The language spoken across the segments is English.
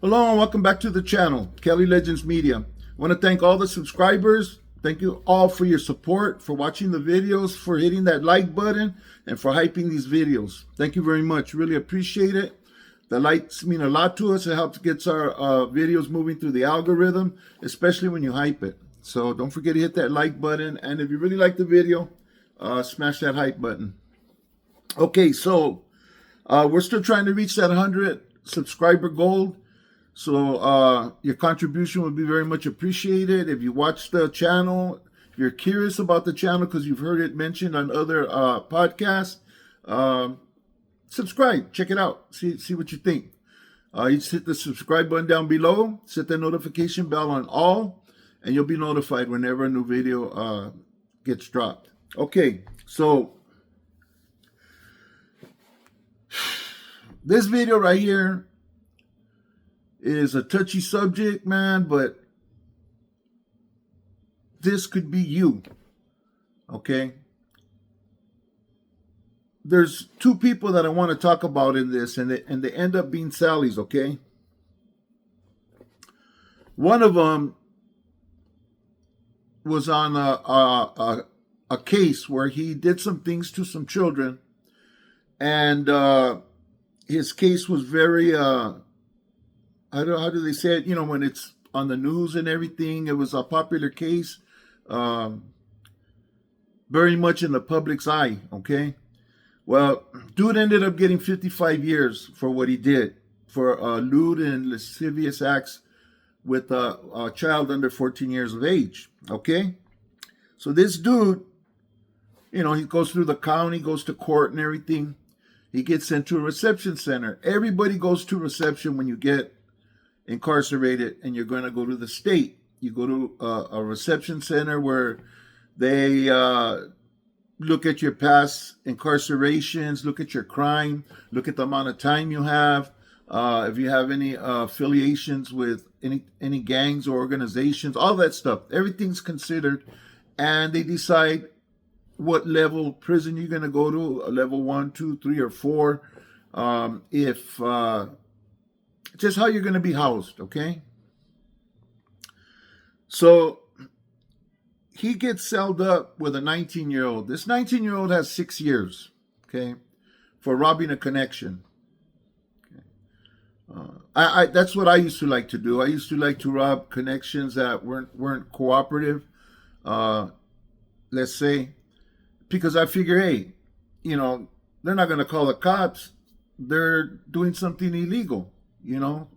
Hello and welcome back to the channel, Kelly Legends Media. I want to thank all the subscribers. Thank you all for your support, for watching the videos, for hitting that like button, and for hyping these videos. Thank you very much. Really appreciate it. The likes mean a lot to us. It helps get our videos moving through the algorithm, especially when you hype it. So don't forget to hit that like button. And if you really like the video, smash that hype button. Okay, so we're still trying to reach that 100 subscriber goal. So your contribution would be very much appreciated. If you watch the channel, if you're curious about the channel because you've heard it mentioned on other podcasts, subscribe, check it out, see what you think. You just hit the subscribe button down below, set the notification bell on all, and you'll be notified whenever a new video gets dropped. Okay, so this video right here is a touchy subject, man, but this could be you, okay? There's two people that I want to talk about in this, and they end up being Sally's, okay? One of them was on a case where he did some things to some children, and his case was very... how do they say it? You know, when it's on the news and everything, it was a popular case, very much in the public's eye, okay? Well, dude ended up getting 55 years for what he did, for lewd and lascivious acts with a child under 14 years of age, okay? So this dude, you know, he goes through the county, goes to court and everything. He gets sent to a reception center. Everybody goes to reception when you get incarcerated and you're going to go to the state. You go to a reception center where they look at your past incarcerations, look at your crime, look at the amount of time you have, if you have any affiliations with any gangs or organizations, all that stuff. Everything's considered, and they decide what level prison you're going to go to, a level 1, 2, 3, or 4. Just how you're going to be housed, okay? So he gets celled up with a 19-year-old. This 19-year-old has 6 years, okay, for robbing a connection. Okay. That's what I used to like to do. I used to like to rob connections that weren't cooperative, let's say, because I figure, hey, you know, they're not going to call the cops. They're doing something illegal. You know,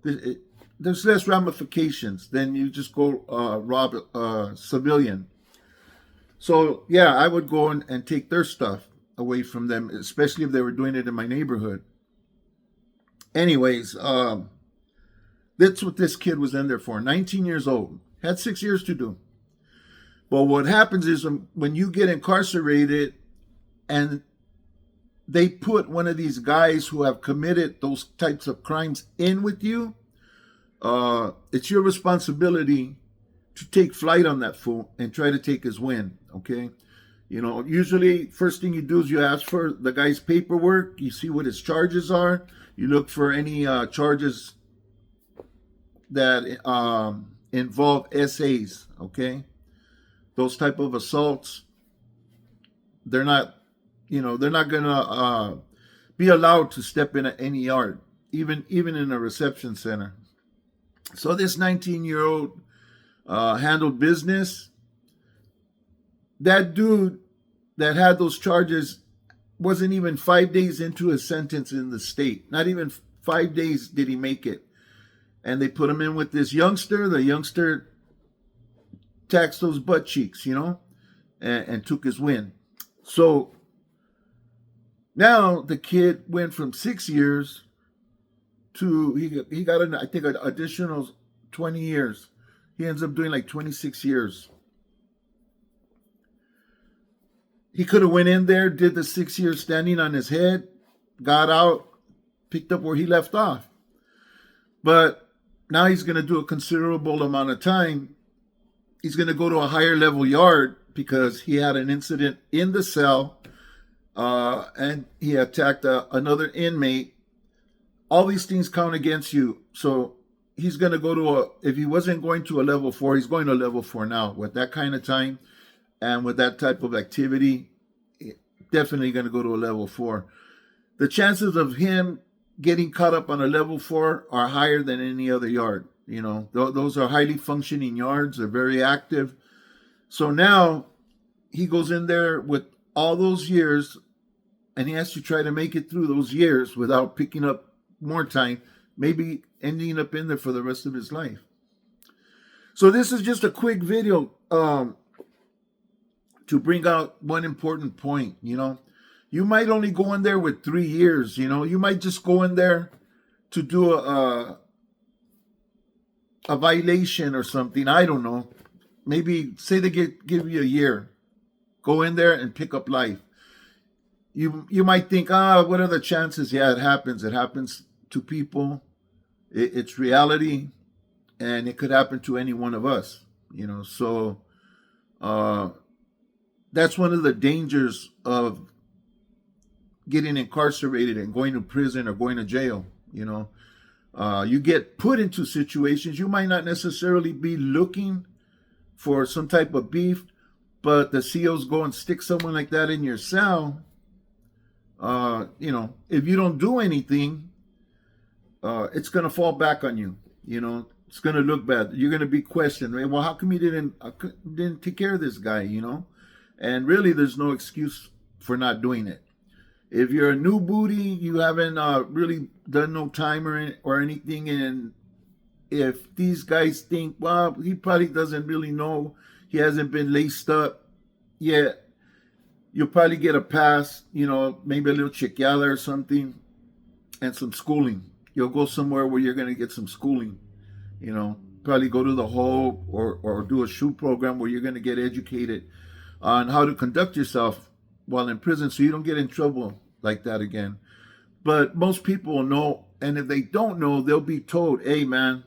there's less ramifications than you just go rob a civilian. So, yeah, I would go and take their stuff away from them, especially if they were doing it in my neighborhood. Anyways, that's what this kid was in there for. 19 years old. Had 6 years to do. But what happens is when you get incarcerated and they put one of these guys who have committed those types of crimes in with you, it's your responsibility to take flight on that fool and try to take his win, okay? You know, usually first thing you do is you ask for the guy's paperwork. You see what his charges are. You look for any charges that involve SAs, okay? Those type of assaults, they're not going to be allowed to step in at any yard, even in a reception center. So this 19-year-old handled business. That dude that had those charges wasn't even 5 days into his sentence in the state. Not even 5 days did he make it. And they put him in with this youngster. The youngster taxed those butt cheeks, you know, and took his win. So now the kid went from 6 years to he got an, I think, an additional 20 years. He ends up doing like 26 years. He could have went in there, did the 6 years standing on his head, got out, picked up where he left off. But now he's going to do a considerable amount of time. He's going to go to a higher level yard because he had an incident in the cell and he attacked another inmate all these things count against you. So he's going to go to if he wasn't going to a level 4, he's going to level 4 now. With that kind of time and with that type of activity, definitely going to go to a level 4. The chances of him getting caught up on a level 4 are higher than any other yard. You know, those are highly functioning yards. They're very active. So now he goes in there with all those years, and he has to try to make it through those years without picking up more time, maybe ending up in there for the rest of his life. So this is just a quick video to bring out one important point. You know, you might only go in there with 3 years. You know, you might just go in there to do a violation or something. I don't know. Maybe say they give you a year. Go in there and pick up life. You might think, what are the chances? Yeah, it happens. It happens to people. It's reality, and it could happen to any one of us. You know, so that's one of the dangers of getting incarcerated and going to prison or going to jail. You know, you get put into situations you might not necessarily be looking for some type of beef, but the COs go and stick someone like that in your cell. You know, if you don't do anything, it's going to fall back on you. You know, it's going to look bad. You're going to be questioned. Well, how come you didn't take care of this guy? You know, and really, there's no excuse for not doing it. If you're a new booty, you haven't really done no time or anything, and if these guys think, well, he probably doesn't really know, he hasn't been laced up yet, you'll probably get a pass, you know, maybe a little chequeada or something, and some schooling. You'll go somewhere where you're going to get some schooling, you know, probably go to the Hope or do a shoot program where you're going to get educated on how to conduct yourself while in prison so you don't get in trouble like that again. But most people know, and if they don't know, they'll be told, hey, man,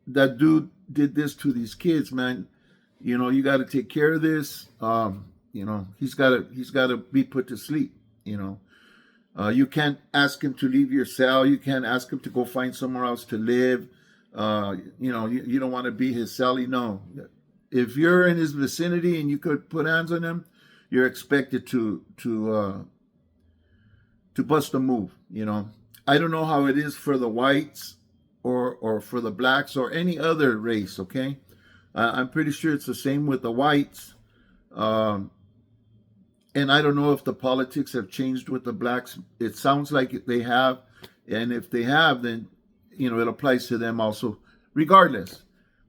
that dude did this to these kids, man. You know, you got to take care of this. You know, he's got to be put to sleep. You know, you can't ask him to leave your cell. You can't ask him to go find somewhere else to live. You know, you don't want to be his cellie. No, if you're in his vicinity and you could put hands on him, you're expected to bust a move. You know, I don't know how it is for the whites or for the blacks or any other race, okay? I'm pretty sure it's the same with the whites. And I don't know if the politics have changed with the blacks. It sounds like they have. And if they have, then, you know, it applies to them also. Regardless,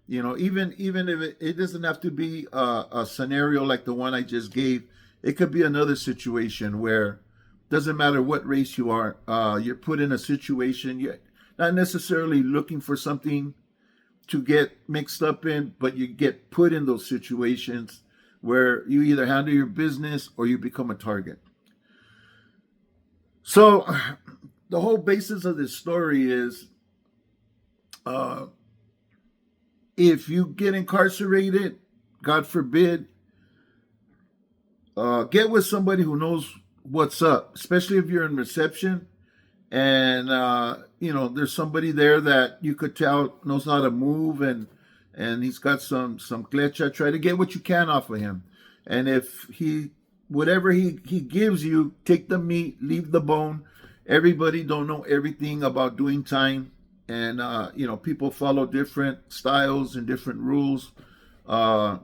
you know, even if it doesn't have to be a scenario like the one I just gave. It could be another situation where doesn't matter what race you are, you're put in a situation, you're not necessarily looking for something to get mixed up in, but you get put in those situations where you either handle your business or you become a target. So the whole basis of this story is if you get incarcerated, God forbid, get with somebody who knows what's up, especially if you're in reception and you know, there's somebody there that you could tell knows how to move and he's got some clecha. Try to get what you can off of him. And if whatever he gives you, take the meat, leave the bone. Everybody don't know everything about doing time. And you know, people follow different styles and different rules and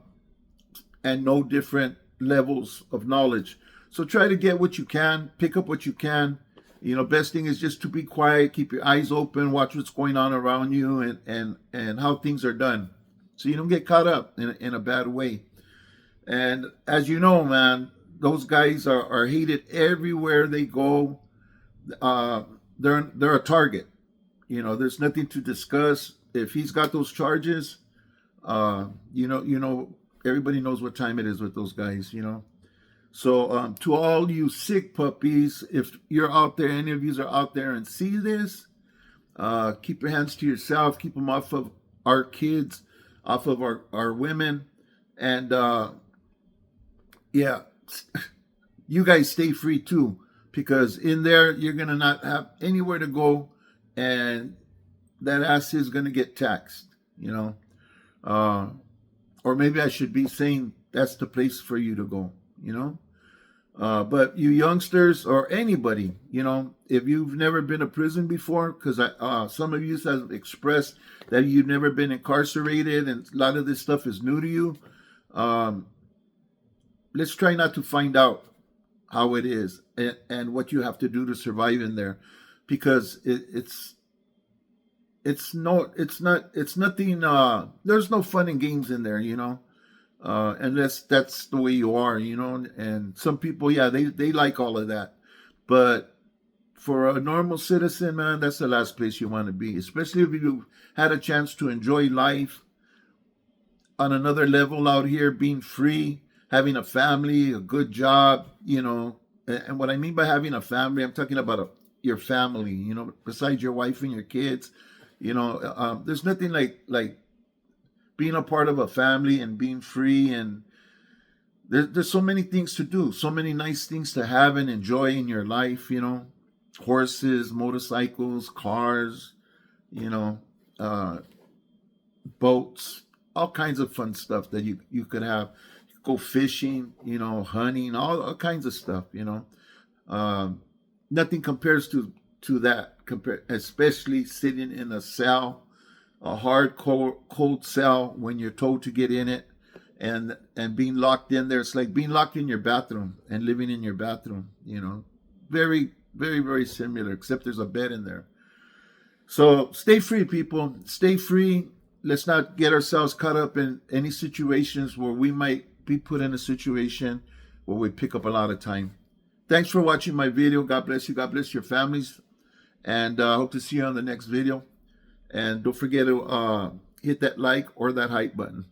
know different levels of knowledge. So try to get what you can, pick up what you can. You know, best thing is just to be quiet, keep your eyes open, watch what's going on around you and how things are done. So you don't get caught up in a bad way. And as you know, man, those guys are hated everywhere they go. They're a target. You know, there's nothing to discuss. If he's got those charges, you know, everybody knows what time it is with those guys, you know. So to all you sick puppies, if you're out there, any of you are out there and see this, keep your hands to yourself. Keep them off of our kids, off of our women. And yeah, you guys stay free too, because in there, you're going to not have anywhere to go. and that ass is going to get taxed, you know. Or maybe I should be saying that's the place for you to go, you know. But you youngsters or anybody, you know, if you've never been to prison before, because some of you have expressed that you've never been incarcerated and a lot of this stuff is new to you, let's try not to find out how it is and what you have to do to survive in there, because it's nothing. There's no fun and games in there, you know. Unless that's the way you are, you know. And some people, yeah, they like all of that, but for a normal citizen, man, that's the last place you want to be, especially if you had a chance to enjoy life on another level out here, being free, having a family, a good job, you know. And what I mean by having a family, I'm talking about your family, you know, besides your wife and your kids, you know. There's nothing like being a part of a family and being free, and there's so many things to do, so many nice things to have and enjoy in your life, you know. Horses, motorcycles, cars, you know, boats, all kinds of fun stuff that you could have. Go fishing, you know, hunting, all kinds of stuff, you know. Nothing compares to that, especially sitting in a cell, a hard, cold cell when you're told to get in it, and being locked in there. It's like being locked in your bathroom and living in your bathroom, you know. Very, very, very similar, except there's a bed in there. So stay free, people. Stay free. Let's not get ourselves caught up in any situations where we might be put in a situation where we pick up a lot of time. Thanks for watching my video. God bless you. God bless your families. And I hope to see you on the next video. And don't forget to hit that like or that hype button.